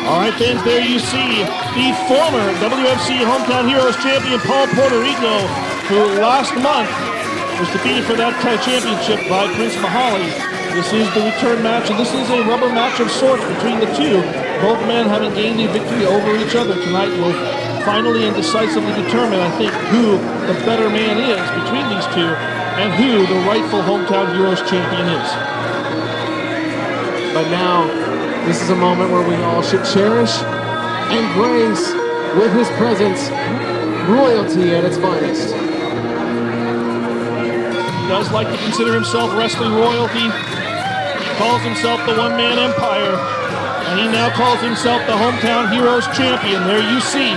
All right, then, there you see the former WFC Hometown Heroes champion, Paul Puertorico, who last month was defeated for that championship by Prince Mahalli. This is the return match, and this is a rubber match of sorts between the two. Both men having gained a victory over each other tonight will finally and decisively determine, I think, who the better man is between these two and who the rightful Hometown Heroes champion is. But now, this is a moment where we all should cherish and grace with his presence royalty at its finest. He does like to consider himself wrestling royalty. He calls himself the one-man empire, and he now calls himself the Hometown Heroes champion. There you see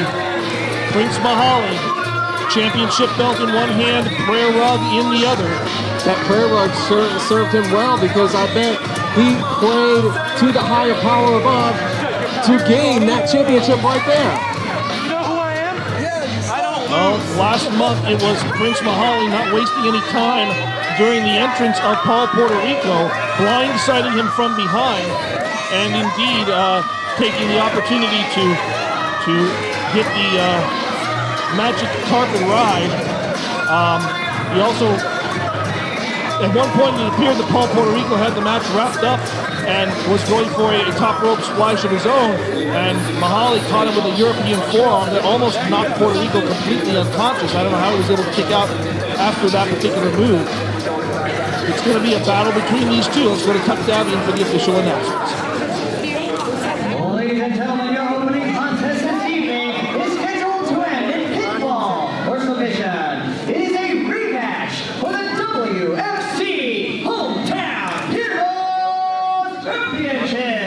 Prince Mahalli, championship belt in one hand, prayer rug in the other. That prayer rug served him well, because I bet he prayed to the higher power above to gain that championship right there. You know who I am? Yes. I don't. Well, last month it was Prince Mahalli not wasting any time during the entrance of Paul Puertorico, blindsiding him from behind, and indeed taking the opportunity to hit the magic carpet ride. He also, at one point it appeared that Paul Puertorico had the match wrapped up and was going for a top rope splash of his own, and Mahalli caught him with a European forearm that almost knocked Puertorico completely unconscious. I don't know how he was able to kick out after that particular move. It's going to be a battle between these two. Let's go to Tuck Davian for the official announcements. Ladies and gentlemen, your opening contest this evening is scheduled to end in pinfall or submission. It is a rematch for the WFC Hometown Heroes Championship.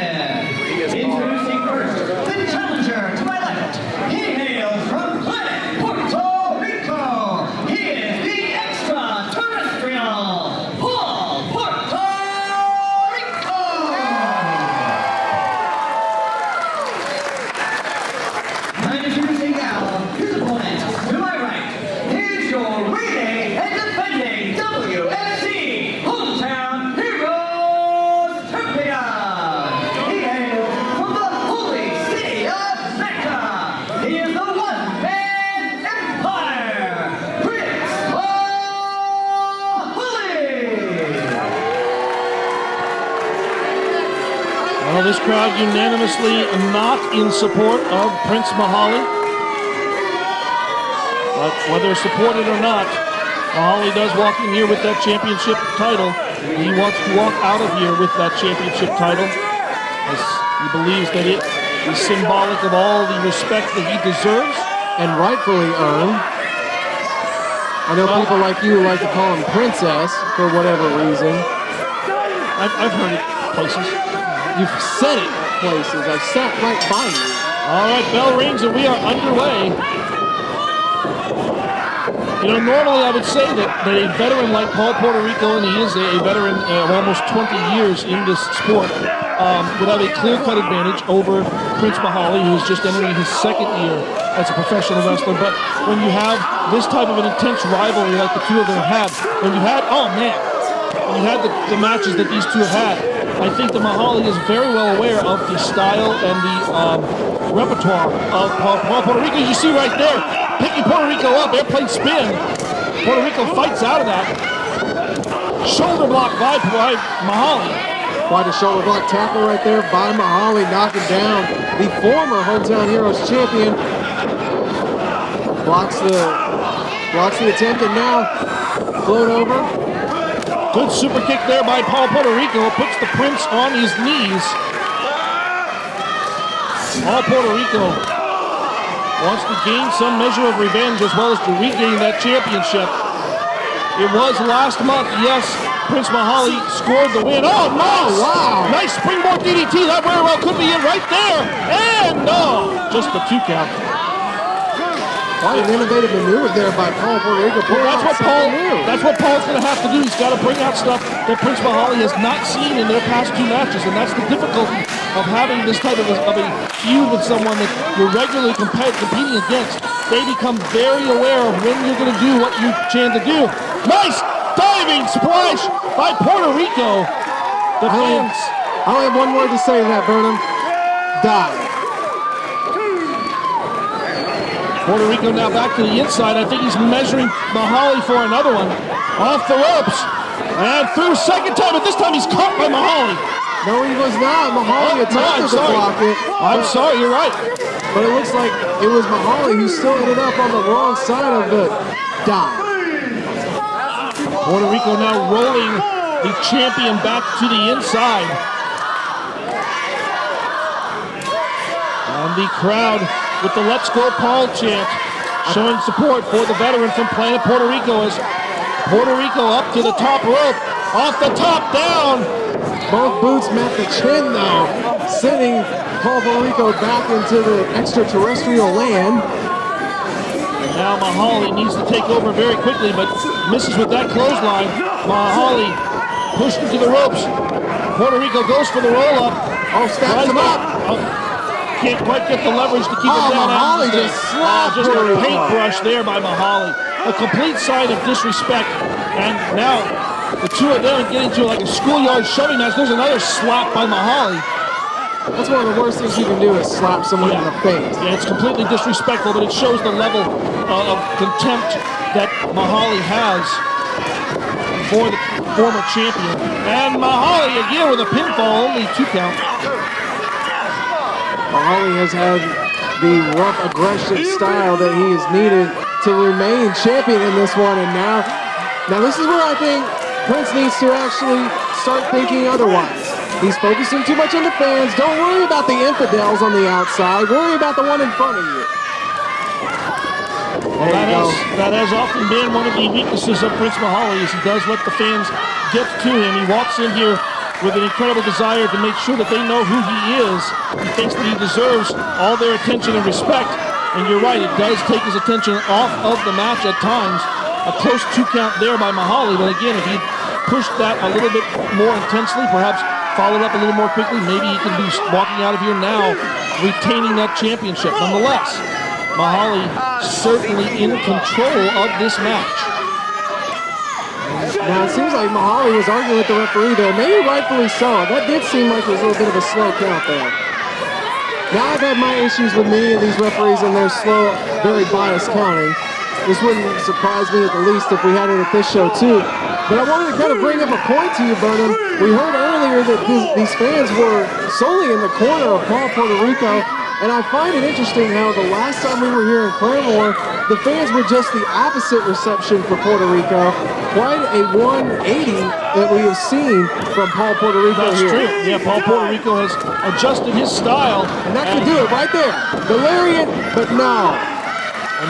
Introducing first the challenger to my left. He hails from Puerto Rico. He is the extraterrestrial Paul Puertorico. And introducing now his opponent to my right. Here's your reigning and defending WFC Hometown Heroes Champion. He hails from the holy city of Mecca. He is the one-man empire, Prince Mahalli. Well, this crowd unanimously not in support of Prince Mahalli. But whether supported or not, Mahalli does walk in here with that championship title. He wants to walk out of here with that championship title, as he believes that it is symbolic of all the respect that he deserves. And rightfully earned. I know people like you like to call him Princess for whatever reason. I've heard it places. You've said it places. I've sat right by you. All right, bell rings and we are underway. You know, normally I would say that a veteran like Paul Puertorico, and he is a veteran of almost 20 years in this sport, would have a clear-cut advantage over Prince Mahalli, who is just entering his second year as a professional wrestler. But when you have this type of an intense rivalry like the two of them had, when you had the matches that these two have had, I think that Mahalli is very well aware of the style and the repertoire of Paul Puertorico. You see right there, picking Puertorico up, airplane spin. Puertorico fights out of that. Shoulder block by Mahalli. Quite a shoulder block tackle right there by Mahalli, knocking down the former Hometown Heroes champion. Blocks the attempt, and now float over. Good super kick there by Paul Puertorico. Puts the Prince on his knees. Paul Puertorico wants to gain some measure of revenge as well as to regain that championship. It was last month, yes, Prince Mahalli scored the win. Oh, nice! Wow! Nice springboard DDT. That very well could be it right there. And no, just the 2 count. Quite an innovative maneuver there by Paul Puertorico. That's what Paul's going to have to do. He's got to bring out stuff that Prince Mahalli has not seen in their past 2 matches, and that's the difficulty of having this type of a feud with someone that you're regularly competing against. They become very aware of when you're going to do what you plan to do. Nice diving splash by Puertorico. The fans. I only have one word to say to that, Burnham. Dive. Puerto Rico now back to the inside. I think he's measuring Mahalli for another one. Off the ropes. And through second time, but this time he's caught by Mahalli. No, he was not. Mahalli attempted to block it. I'm sorry, you're right. But it looks like it was Mahalli who still ended up on the wrong side of the dive. Puerto Rico now rolling the champion back to the inside. And the crowd with the Let's Go Paul chant showing support for the veteran from Planet Puerto Rico as Puerto Rico up to the top rope. Off the top, down. Both boots met the chin though, sending Puerto Rico back into the extraterrestrial land. And now Mahalli needs to take over very quickly, but misses with that clothesline. Mahalli pushed into the ropes. Puerto Rico goes for the roll-up. Oh, stabs him up. Can't quite get the leverage to keep it down. Mahalli just slapped just Puerto a Rico. paintbrush there by Mahalli. A complete sign of disrespect. And now the two of them get into like a schoolyard shoving match. There's another slap by Mahalli. That's one of the worst things you can do is slap someone in the face. Yeah, it's completely disrespectful, but it shows the level of contempt that Mahalli has for the former champion. And Mahalli again with a pinfall, only 2 count. Mahalli has had the rough, aggressive style that he has needed to remain champion in this one, and now this is where I think Prince needs to actually start thinking otherwise. He's focusing too much on the fans. Don't worry about the infidels on the outside. Worry about the one in front of you. That has often been one of the weaknesses of Prince Mahalli, is he does let the fans get to him. He walks in here with an incredible desire to make sure that they know who he is. He thinks that he deserves all their attention and respect. And you're right, it does take his attention off of the match at times. A close 2 count there by Mahalli, but again, if he pushed that a little bit more intensely, perhaps followed up a little more quickly, maybe he can be walking out of here now retaining that championship. Nonetheless, Mahalli certainly in control of this match. Now, it seems like Mahalli was arguing with the referee there, maybe rightfully so. That did seem like it was a little bit of a slow count there. Now, I've had my issues with many of these referees and their slow, very biased counting. This wouldn't surprise me at the least if we had it at this show too. But I wanted to kind of bring up a point to you, Burnham. We heard earlier that these fans were solely in the corner of Puerto Rico. And I find it interesting how the last time we were here in Claremore, the fans were just the opposite reception for Puerto Rico. Quite a 180 that we have seen from Puerto Rico That's here. true. Yeah, Puerto Rico has adjusted his style. And that could do it right there. The lariat, but no.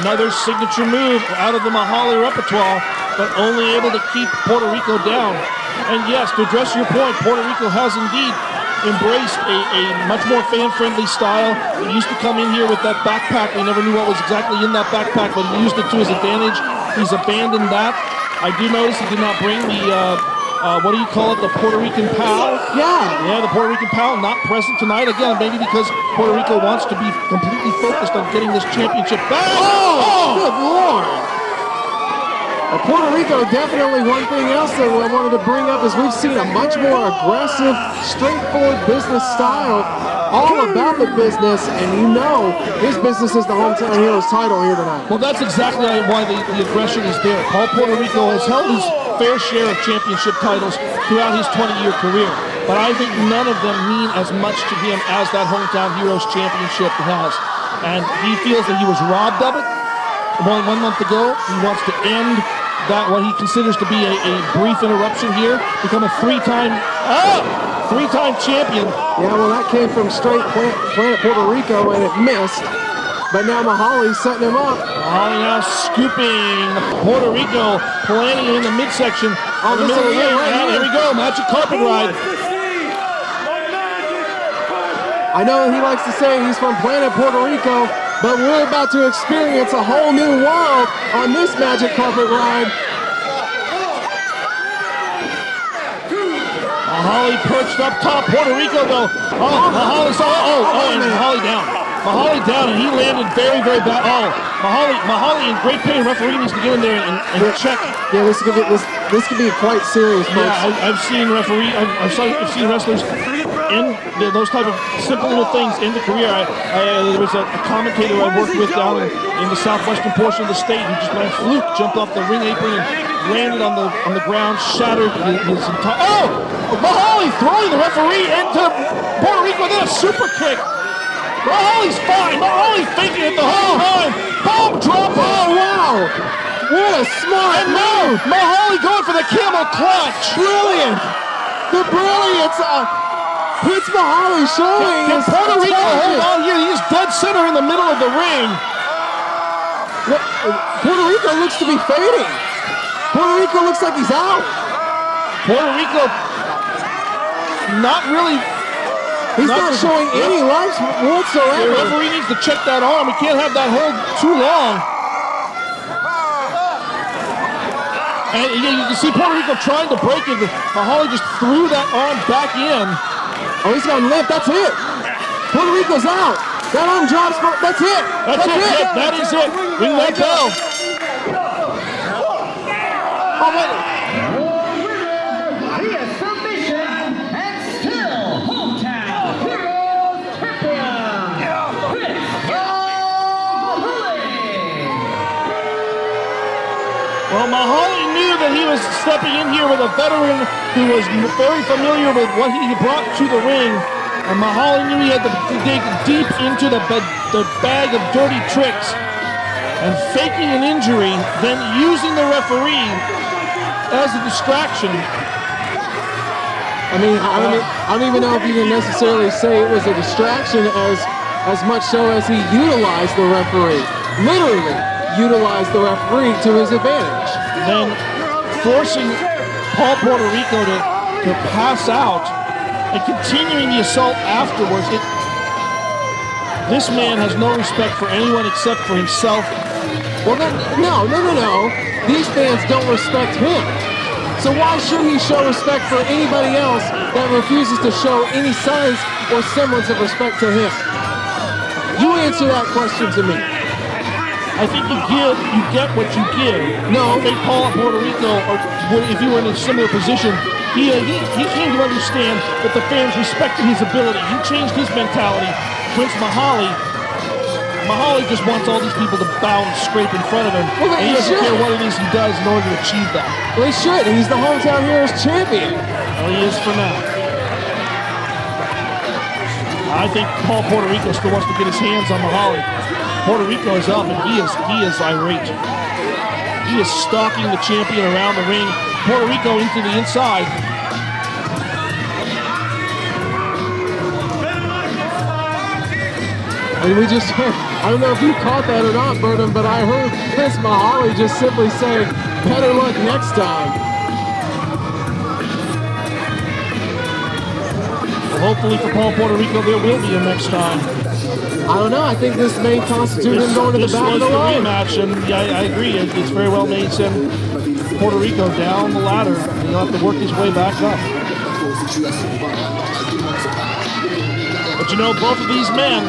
Another signature move out of the Mahalli repertoire, but only able to keep Puerto Rico down. And yes, to address your point, Puerto Rico has indeed embraced a much more fan-friendly style. He used to come in here with that backpack. We never knew what was exactly in that backpack, but he used it to his advantage. He's abandoned that. I do notice he did not bring the, what do you call it, the Puerto Rican POW? Yeah, the Puerto Rican POW not present tonight. Again, maybe because Puerto Rico wants to be completely focused on getting this championship back. Oh, good Lord. Puerto Rico, definitely one thing else that I wanted to bring up is we've seen a much more aggressive, straightforward business style, all about the business, and you know his business is the Hometown Heroes title here tonight. Well, that's exactly why the aggression is there. Puerto Rico has held his fair share of championship titles throughout his 20-year career, but I think none of them mean as much to him as that Hometown Heroes championship has. And he feels that he was robbed of it one month ago. He wants to end that, what he considers to be a brief interruption here, become a three-time champion. Yeah, well, that came from straight Planet Puerto Rico, and it missed. But now Mahalli's setting him up. Mahalli now scooping Puerto Rico, planting him in the midsection. Oh, in the middle of the ring. right And here we go, magic carpet ride. I know he likes to say he's from Planet Puerto Rico, but we're about to experience a whole new world on this magic carpet ride. Mahalli perched up top. Puerto Rico though. Mahalli down. Mahalli down, and he landed very, very bad. Mahalli in great pain. Referee needs to get in there and check. Yeah, this could be quite serious, folks. Yeah, I've seen wrestlers end those type of simple little things in the career. There was a commentator I worked with down in the southwestern portion of the state who just went fluke, jumped off the ring apron and landed on the ground, shattered his entire. Oh! Mahalli throwing the referee into Puerto Rico, then a super kick. Mahalli's fine. Mahalli faking it the whole time. Boom drop. Oh, wow. What a smart move. Mahalli going for the camel clutch. Brilliant. The brilliance. Prince Mahalli showing Can his Puerto Rico hold intelligence. on here? He's dead center in the middle of the ring. Puerto Rico looks to be fading. Puerto Rico looks like he's out. Puerto Rico not really. He's not showing any life The whatsoever. referee needs to check that arm. He can't have that hold too long. And you can see Puerto Rico trying to break it. Mahalli just threw that arm back in. Oh, he's gone limp. That's it. Puerto Rico's out. That arm drops. That's it. That's it. Yep, that is it. Ring that bell. Oh, wait. Via submission and still hometown Heroes champion, Prince Mahalli. Well, Mahalli knew that he was stepping in here with a veteran who was very familiar with what he brought to the ring. And Mahalli knew he had to dig deep into the bag of dirty tricks. And faking an injury, then using the referee as a distraction. I mean, I don't even know if you can necessarily say it was a distraction as much so as he utilized the referee. Literally utilized the referee to his advantage. Then forcing Paul Puerto Rico to pass out and continuing the assault afterwards. This man has no respect for anyone except for himself. Well, then, no. These fans don't respect him. So why should he show respect for anybody else that refuses to show any signs or semblance of respect to him? You answer that question to me. I think you get what you give. No. I think Paul Puerto Rico, or if you were in a similar position, he came to understand that the fans respected his ability. He changed his mentality. Prince Mahalli just wants all these people to bow and scrape in front of him. Well, and he he doesn't should. care what it is he does in order to achieve that. Well, he should. He's the hometown Heroes champion. Well, he is for now. I think Paul Puerto Rico still wants to get his hands on Mahalli. Puerto Rico is up, and he is irate. He is stalking the champion around the ring. Puerto Rico into the inside. And we just heard, I don't know if you caught that or not, Burnham, but I heard Prince Mahalli just simply say, better luck next time. Well, hopefully for Paul Puerto Rico, there will be a next time. I don't know. I think this may constitute him going to the back of the line. Rematch, and I agree. It's very well made. Send Puerto Rico down the ladder, and he'll have to work his way back up. But you know, both of these men,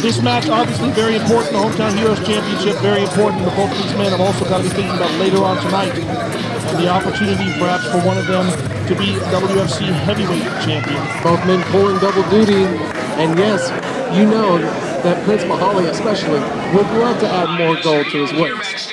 this match obviously very important. The Hometown Heroes Championship, very important. But both of these men have also got to be thinking about later on tonight and the opportunity perhaps for one of them to be WFC heavyweight champion. Both men pulling double duty, and yes, you know that Prince Mahalli especially would love to add more gold to his waist.